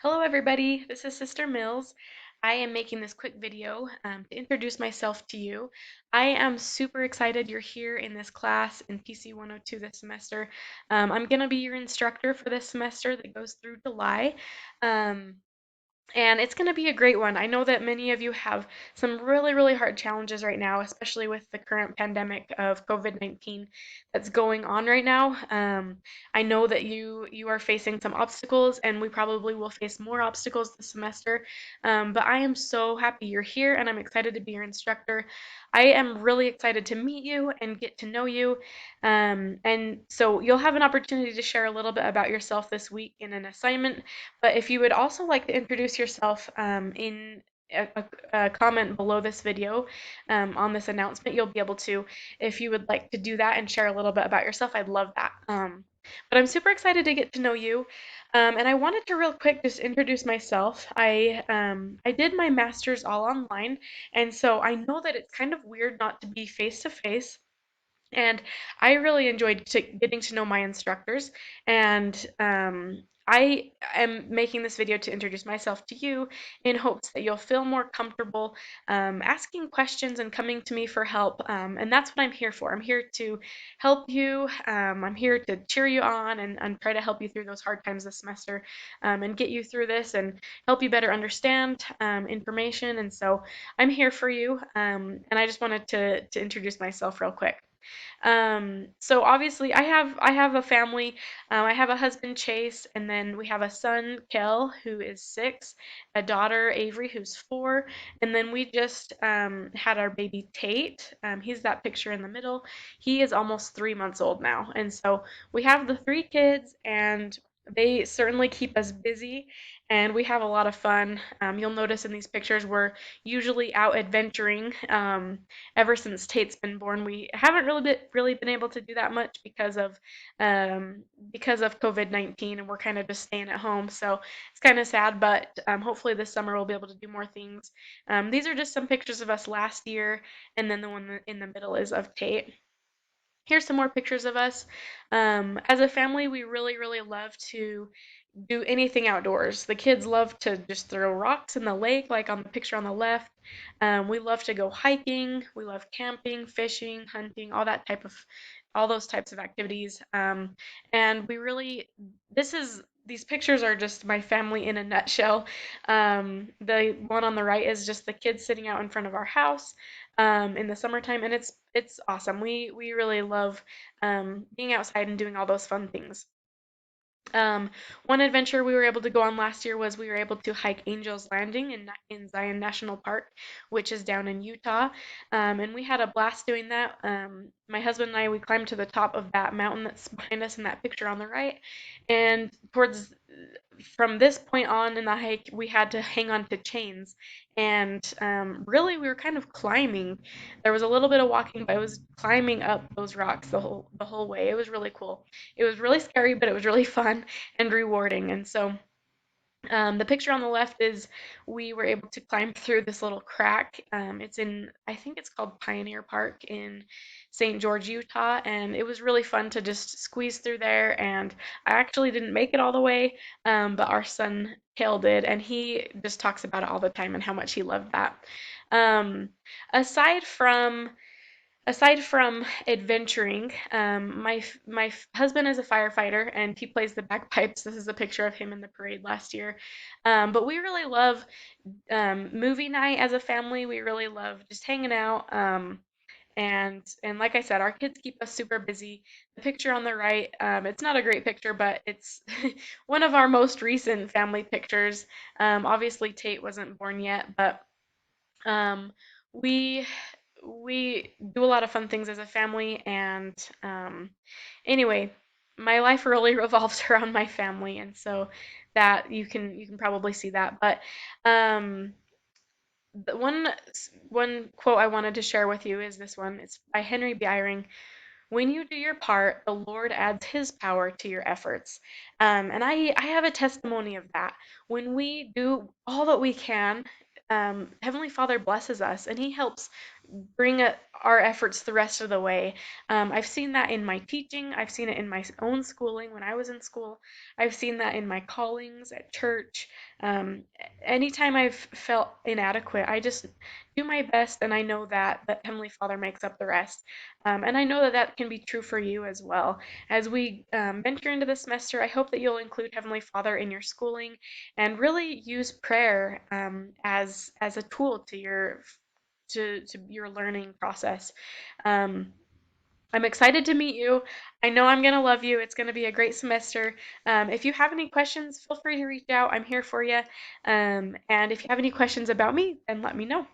Hello everybody, this is Sister Mills. I am making this quick video to introduce myself to you. I am super excited you're here in this class in PC 102 this semester. I'm going to be your instructor for this semester that goes through July. Um, and it's going to be a great one. I know that many of you have some really, really hard challenges right now, especially with the current pandemic of COVID-19 that's going on right now. I know that you are facing some obstacles, and we probably will face more obstacles this semester. But I am so happy you're here, and I'm excited to be your instructor. I am really excited to meet you and get to know you. And so you'll have an opportunity to share a little bit about yourself this week in an assignment, but if you would also like to introduce yourself in a comment below this video on this announcement, you'll be able to, if you would like to do that and share a little bit about yourself, I'd love that. But I'm super excited to get to know you. And I wanted to real quick just introduce myself. I did my master's all online, and so I know that it's kind of weird not to be face to face. And I really enjoyed getting to know my instructors. And I am making this video to introduce myself to you in hopes that you'll feel more comfortable asking questions and coming to me for help. And that's what I'm here for. I'm here to help you. I'm here to cheer you on and try to help you through those hard times this semester and get you through this and help you better understand information. And so I'm here for you. And I just wanted to introduce myself real quick. So obviously I have a family. I have a husband Chase, and then we have a son Kel who is 6, a daughter Avery who's 4, and then we just had our baby Tate. He's that picture in the middle. He is almost 3 months old now, and so we have the 3 kids, and they certainly keep us busy, and we have a lot of fun. You'll notice in these pictures we're usually out adventuring. Ever since Tate's been born, we haven't really been able to do that much um, because of COVID-19, and we're kind of just staying at home. So it's kind of sad, but hopefully this summer we'll be able to do more things. These are just some pictures of us last year, and then the one in the middle is of Tate. Here's some more pictures of us. As a family, we really, really love to do anything outdoors. The kids love to just throw rocks in the lake, like on the picture on the left. We love to go hiking. We love camping, fishing, hunting, all those types of activities. And we really, these pictures are just my family in a nutshell. The one on the right is just the kids sitting out in front of our house in the summertime, and it's awesome. We really love being outside and doing all those fun things. Um, One adventure we were able to go on last year was we were able to hike Angel's Landing in Zion National Park, which is down in Utah, and we had a blast doing that. My husband and I, we climbed to the top of that mountain that's behind us in that picture on the right, and towards from this point on in the hike, we had to hang on to chains, and really we were kind of climbing. There was a little bit of walking, but it was climbing up those rocks the whole way. It was really cool. It was really scary, but it was really fun and rewarding. And so the picture on the left is we were able to climb through this little crack. It's in, I think it's called Pioneer Park in St. George, Utah, and it was really fun to just squeeze through there. And I actually didn't make it all the way, but our son Kale did, and he just talks about it all the time and how much he loved that. Um, aside from Aside from adventuring, my husband is a firefighter and he plays the bagpipes. This is a picture of him in the parade last year. But we really love movie night as a family. We really love just hanging out. And like I said, our kids keep us super busy. The picture on the right, it's not a great picture, but it's one of our most recent family pictures. Obviously, Tate wasn't born yet, but um, we we do a lot of fun things as a family, and anyway, my life really revolves around my family, and so that you can probably see that. But um, the one quote I wanted to share with you is this one. It's by Henry Eyring. When you do your part, the Lord adds His power to your efforts. And I have a testimony of that. When we do all that we can, Heavenly Father blesses us, and He helps bring our efforts the rest of the way. I've seen that in my teaching. I've seen it in my own schooling when I was in school. I've seen that in my callings at church. Um, Anytime I've felt inadequate, I just do my best, and I know that Heavenly Father makes up the rest. And I know that that can be true for you as well. As we venture into the semester, I hope that you'll include Heavenly Father in your schooling and really use prayer as a tool to your learning process. Um, I'm excited to meet you. I know I'm going to love you. It's going to be a great semester. If you have any questions, feel free to reach out. I'm here for you. And if you have any questions about me, then let me know.